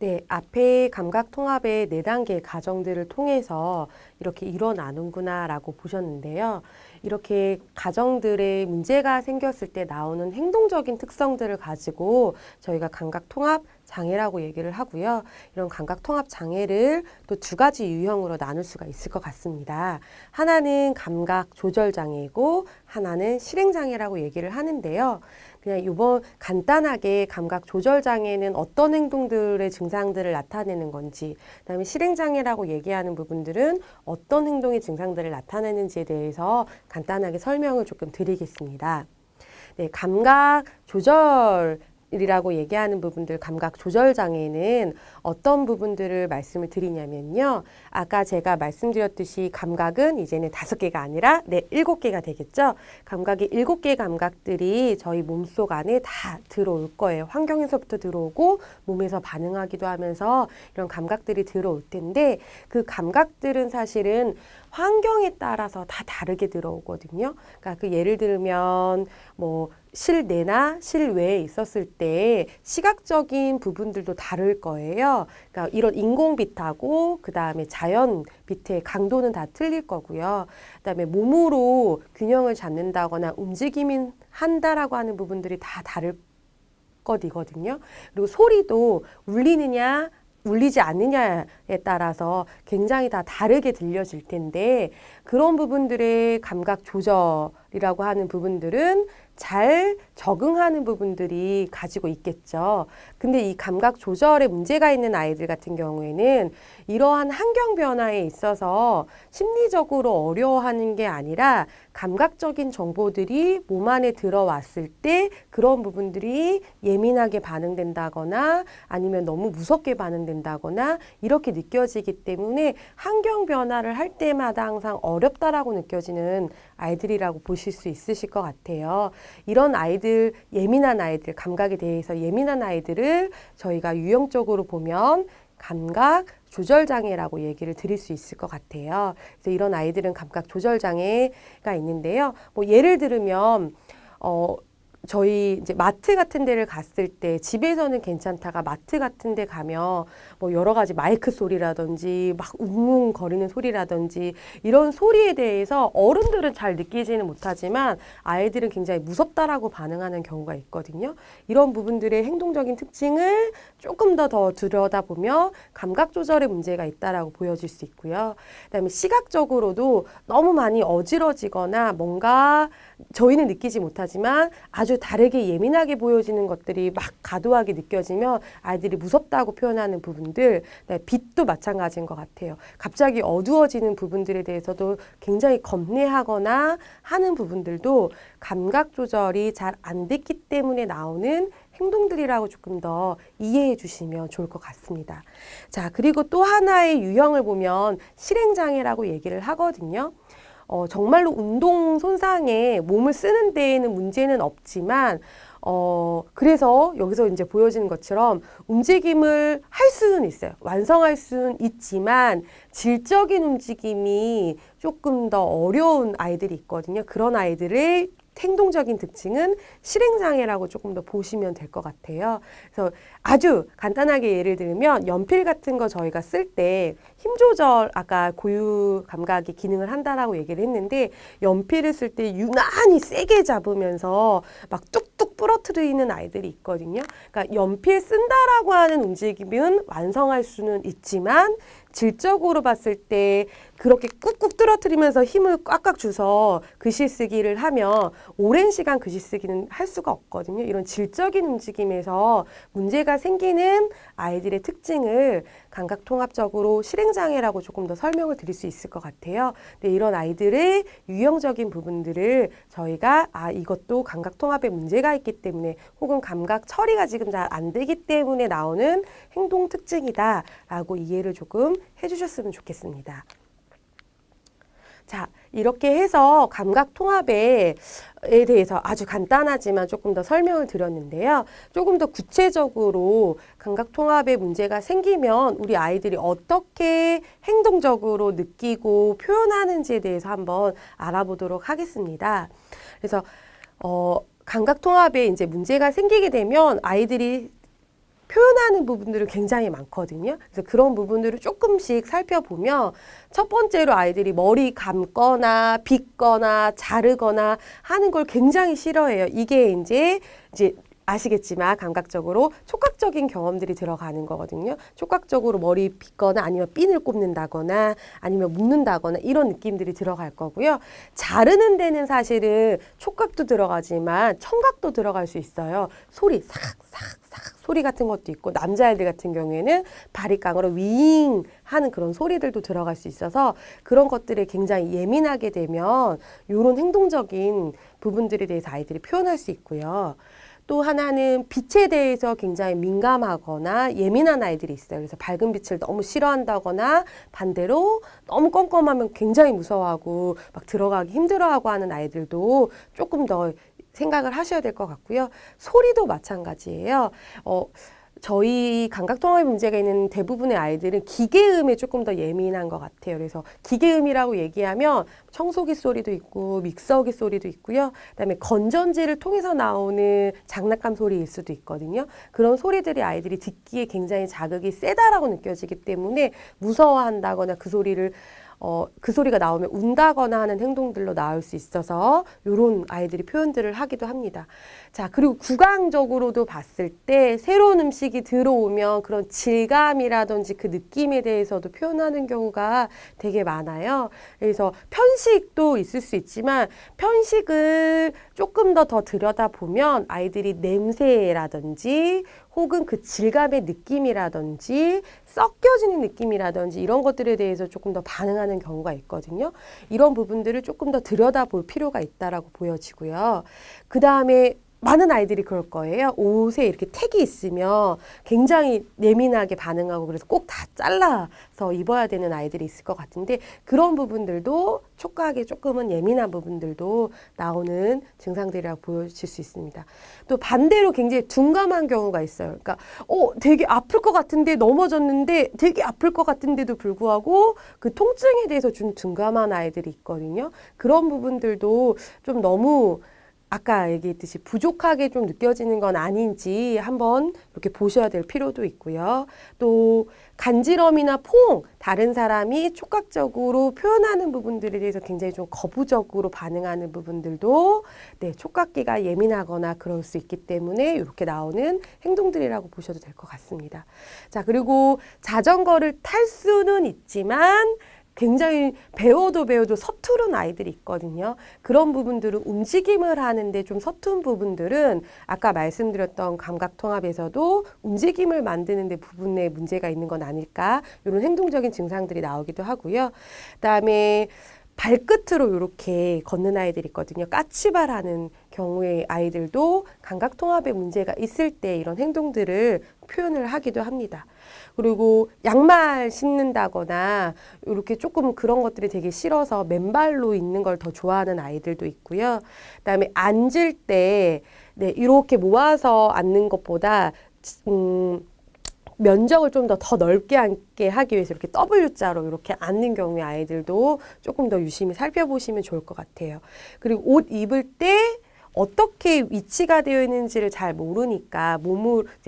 네, 앞에 감각통합의 4단계 과정들을 통해서 이렇게 일어나는구나라고 보셨는데요. 이렇게 가정들의 문제가 생겼을 때 나오는 행동적인 특성들을 가지고 저희가 감각통합 장애라고 얘기를 하고요. 이런 감각통합 장애를 또 2가지 유형으로 나눌 수가 있을 것 같습니다. 하나는 감각 조절 장애이고 하나는 실행 장애라고 얘기를 하는데요. 그냥 이번 간단하게 감각 조절 장애는 어떤 행동들의 증상들을 나타내는 건지, 그다음에 실행 장애라고 얘기하는 부분들은 어떤 행동의 증상들을 나타내는지에 대해서 간단하게 설명을 조금 드리겠습니다. 네, 감각 조절이라고 얘기하는 부분들, 감각 조절 장애는 어떤 부분들을 말씀을 드리냐면요. 아까 제가 말씀드렸듯이 감각은 이제는 5개가 아니라 7개가 되겠죠. 감각이 7개의 감각들이 저희 몸속 안에 다 들어올 거예요. 환경에서부터 들어오고 몸에서 반응하기도 하면서 이런 감각들이 들어올 텐데 그 감각들은 사실은 환경에 따라서 다 다르게 들어오거든요. 그러니까 그 예를 들면 뭐 실내나 실외에 있었을 때 시각적인 부분들도 다를 거예요. 그러니까 이런 인공빛하고 그 다음에 자연 빛의 강도는 다 틀릴 거고요. 그 다음에 몸으로 균형을 잡는다거나 움직임이 한다라고 하는 부분들이 다 다를 것이거든요. 그리고 소리도 울리느냐 울리지 않느냐에 따라서 굉장히 다 다르게 들려질 텐데 그런 부분들의 감각 조절이라고 하는 부분들은 잘 적응하는 부분들이 가지고 있겠죠. 근데 이 감각 조절에 문제가 있는 아이들 같은 경우에는 이러한 환경 변화에 있어서 심리적으로 어려워하는 게 아니라 감각적인 정보들이 몸 안에 들어왔을 때 그런 부분들이 예민하게 반응된다거나 아니면 너무 무섭게 반응된다거나 이렇게 느껴지기 때문에 환경 변화를 할 때마다 항상 어렵다라고 느껴지는 아이들이라고 보실 수 있으실 것 같아요. 이런 아이들, 예민한 아이들, 감각에 대해서 예민한 아이들을 저희가 유형적으로 보면 감각 조절 장애라고 얘기를 드릴 수 있을 것 같아요. 그래서 이런 아이들은 감각 조절 장애가 있는데요. 뭐 예를 들면 저희 이제 마트 같은 데를 갔을 때 집에서는 괜찮다가 마트 같은 데 가면 뭐 여러 가지 마이크 소리라든지 막 웅웅거리는 소리라든지 이런 소리에 대해서 어른들은 잘 느끼지는 못하지만 아이들은 굉장히 무섭다라고 반응하는 경우가 있거든요. 이런 부분들의 행동적인 특징을 조금 더 들여다보며 감각 조절에 문제가 있다라고 보여질 수 있고요. 그다음에 시각적으로도 너무 많이 어지러지거나 뭔가 저희는 느끼지 못하지만 아주 다르게 예민하게 보여지는 것들이 막 과도하게 느껴지면 아이들이 무섭다고 표현하는 부분들, 빛도 마찬가지인 것 같아요. 갑자기 어두워지는 부분들에 대해서도 굉장히 겁내하거나 하는 부분들도 감각 조절이 잘 안 됐기 때문에 나오는 행동들이라고 조금 더 이해해 주시면 좋을 것 같습니다. 자, 그리고 또 하나의 유형을 보면 실행장애라고 얘기를 하거든요. 정말로 운동 손상에 몸을 쓰는 데에는 문제는 없지만, 그래서 여기서 이제 보여지는 것처럼 움직임을 할 수는 있어요. 완성할 수는 있지만, 질적인 움직임이 조금 더 어려운 아이들이 있거든요. 그런 아이들의 행동적인 특징은 실행장애라고 조금 더 보시면 될 것 같아요. 그래서 아주 간단하게 예를 들면 연필 같은 거 저희가 쓸 때 힘 조절, 아까 고유 감각이 기능을 한다라고 얘기를 했는데 연필을 쓸 때 유난히 세게 잡으면서 막 뚝뚝 부러뜨리는 아이들이 있거든요. 그러니까 연필 쓴다라고 하는 움직임은 완성할 수는 있지만 질적으로 봤을 때 그렇게 꾹꾹 떨어뜨리면서 힘을 꽉꽉 줘서 글씨 쓰기를 하면 오랜 시간 글씨 쓰기는 할 수가 없거든요. 이런 질적인 움직임에서 문제가 생기는 아이들의 특징을 감각통합적으로 실행장애라고 조금 더 설명을 드릴 수 있을 것 같아요. 근데 이런 아이들의 유형적인 부분들을 저희가 이것도 감각통합에 문제가 있기 때문에 혹은 감각 처리가 지금 잘 안 되기 때문에 나오는 행동 특징이다라고 이해를 조금 해주셨으면 좋겠습니다. 자, 이렇게 해서 감각 통합에 대해서 아주 간단하지만 조금 더 설명을 드렸는데요. 조금 더 구체적으로 감각 통합에 문제가 생기면 우리 아이들이 어떻게 행동적으로 느끼고 표현하는지에 대해서 한번 알아보도록 하겠습니다. 그래서 감각 통합에 이제 문제가 생기게 되면 아이들이 표현하는 부분들이 굉장히 많거든요. 그래서 그런 부분들을 조금씩 살펴보면 첫 번째로 아이들이 머리 감거나 빗거나 자르거나 하는 걸 굉장히 싫어해요. 이게 이제 아시겠지만 감각적으로 촉각적인 경험들이 들어가는 거거든요. 촉각적으로 머리 빗거나 아니면 핀을 꼽는다거나 아니면 묶는다거나 이런 느낌들이 들어갈 거고요. 자르는 데는 사실은 촉각도 들어가지만 청각도 들어갈 수 있어요. 소리 삭삭삭 소리 같은 것도 있고 남자애들 같은 경우에는 바리깡으로 윙 하는 그런 소리들도 들어갈 수 있어서 그런 것들에 굉장히 예민하게 되면 이런 행동적인 부분들에 대해서 아이들이 표현할 수 있고요. 또 하나는 빛에 대해서 굉장히 민감하거나 예민한 아이들이 있어요. 그래서 밝은 빛을 너무 싫어한다거나 반대로 너무 껌껌하면 굉장히 무서워하고 막 들어가기 힘들어하고 하는 아이들도 조금 더 생각을 하셔야 될 것 같고요. 소리도 마찬가지예요. 저희 감각통합 문제가 있는 대부분의 아이들은 기계음에 조금 더 예민한 것 같아요. 그래서 기계음이라고 얘기하면 청소기 소리도 있고 믹서기 소리도 있고요. 그다음에 건전지를 통해서 나오는 장난감 소리일 수도 있거든요. 그런 소리들이 아이들이 듣기에 굉장히 자극이 세다라고 느껴지기 때문에 무서워한다거나 그 소리가 나오면 운다거나 하는 행동들로 나올 수 있어서 이런 아이들이 표현들을 하기도 합니다. 자, 그리고 구강적으로도 봤을 때 새로운 음식이 들어오면 그런 질감이라든지 그 느낌에 대해서도 표현하는 경우가 되게 많아요. 그래서 편식도 있을 수 있지만 편식을 조금 더 들여다보면 아이들이 냄새라든지 혹은 그 질감의 느낌이라든지 섞여지는 느낌이라든지 이런 것들에 대해서 조금 더 반응하는 경우가 있거든요. 이런 부분들을 조금 더 들여다볼 필요가 있다라고 보여지고요. 그 다음에 많은 아이들이 그럴 거예요. 옷에 이렇게 택이 있으면 굉장히 예민하게 반응하고 그래서 꼭 다 잘라서 입어야 되는 아이들이 있을 것 같은데 그런 부분들도 촉각에 조금은 예민한 부분들도 나오는 증상들이라고 보여질 수 있습니다. 또 반대로 굉장히 둔감한 경우가 있어요. 그러니까 되게 아플 것 같은데 넘어졌는데 되게 아플 것 같은데도 불구하고 그 통증에 대해서 좀 둔감한 아이들이 있거든요. 그런 부분들도 좀 너무 아까 얘기했듯이 부족하게 좀 느껴지는 건 아닌지 한번 이렇게 보셔야 될 필요도 있고요. 또 간지럼이나 포옹, 다른 사람이 촉각적으로 표현하는 부분들에 대해서 굉장히 좀 거부적으로 반응하는 부분들도 촉각기가 예민하거나 그럴 수 있기 때문에 이렇게 나오는 행동들이라고 보셔도 될 것 같습니다. 자, 그리고 자전거를 탈 수는 있지만 굉장히 배워도 서투른 아이들이 있거든요. 그런 부분들은 움직임을 하는데 좀 서툰 부분들은 아까 말씀드렸던 감각통합에서도 움직임을 만드는 데 부분에 문제가 있는 건 아닐까 이런 행동적인 증상들이 나오기도 하고요. 그다음에 발끝으로 이렇게 걷는 아이들이 있거든요. 까치발하는 경우의 아이들도 감각통합에 문제가 있을 때 이런 행동들을 표현을 하기도 합니다. 그리고 양말 신는다거나 이렇게 조금 그런 것들이 되게 싫어서 맨발로 있는 걸 더 좋아하는 아이들도 있고요. 그다음에 앉을 때 이렇게 모아서 앉는 것보다 면적을 좀 더 넓게 앉게 하기 위해서 이렇게 W자로 이렇게 앉는 경우의 아이들도 조금 더 유심히 살펴보시면 좋을 것 같아요. 그리고 옷 입을 때 어떻게 위치가 되어 있는지를 잘 모르니까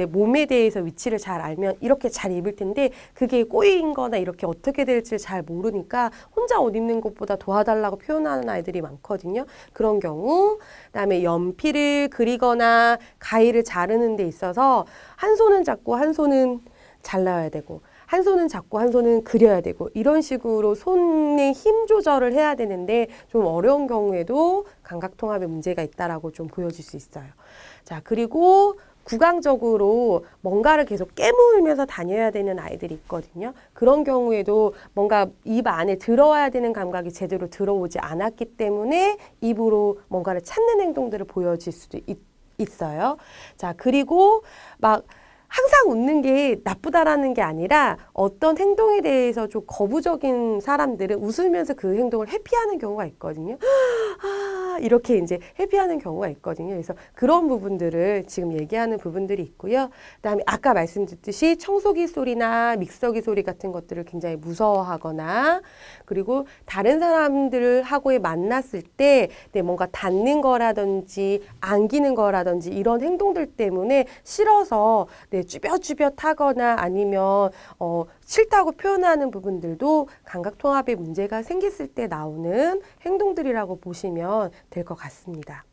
몸에 대해서 위치를 잘 알면 이렇게 잘 입을 텐데 그게 꼬인 거나 이렇게 어떻게 될지 잘 모르니까 혼자 옷 입는 것보다 도와달라고 표현하는 아이들이 많거든요. 그런 경우 그다음에 연필을 그리거나 가위를 자르는 데 있어서 한 손은 잡고 한 손은 잘라야 되고 한 손은 잡고 한 손은 그려야 되고 이런 식으로 손의 힘 조절을 해야 되는데 좀 어려운 경우에도 감각통합에 문제가 있다라고 좀 보여질 수 있어요. 자, 그리고 구강적으로 뭔가를 계속 깨물면서 다녀야 되는 아이들이 있거든요. 그런 경우에도 뭔가 입 안에 들어와야 되는 감각이 제대로 들어오지 않았기 때문에 입으로 뭔가를 찾는 행동들을 보여질 수도 있어요. 자, 그리고 항상 웃는 게 나쁘다라는 게 아니라 어떤 행동에 대해서 좀 거부적인 사람들은 웃으면서 그 행동을 회피하는 경우가 있거든요. 이렇게 이제 회피하는 경우가 있거든요. 그래서 그런 부분들을 지금 얘기하는 부분들이 있고요. 그다음에 아까 말씀드렸듯이 청소기 소리나 믹서기 소리 같은 것들을 굉장히 무서워하거나 그리고 다른 사람들하고의 만났을 때 뭔가 닿는 거라든지 안기는 거라든지 이런 행동들 때문에 싫어서 쭈뼛쭈뼛하거나 아니면 싫다고 표현하는 부분들도 감각통합에 문제가 생겼을 때 나오는 행동들이라고 보시면 될 것 같습니다.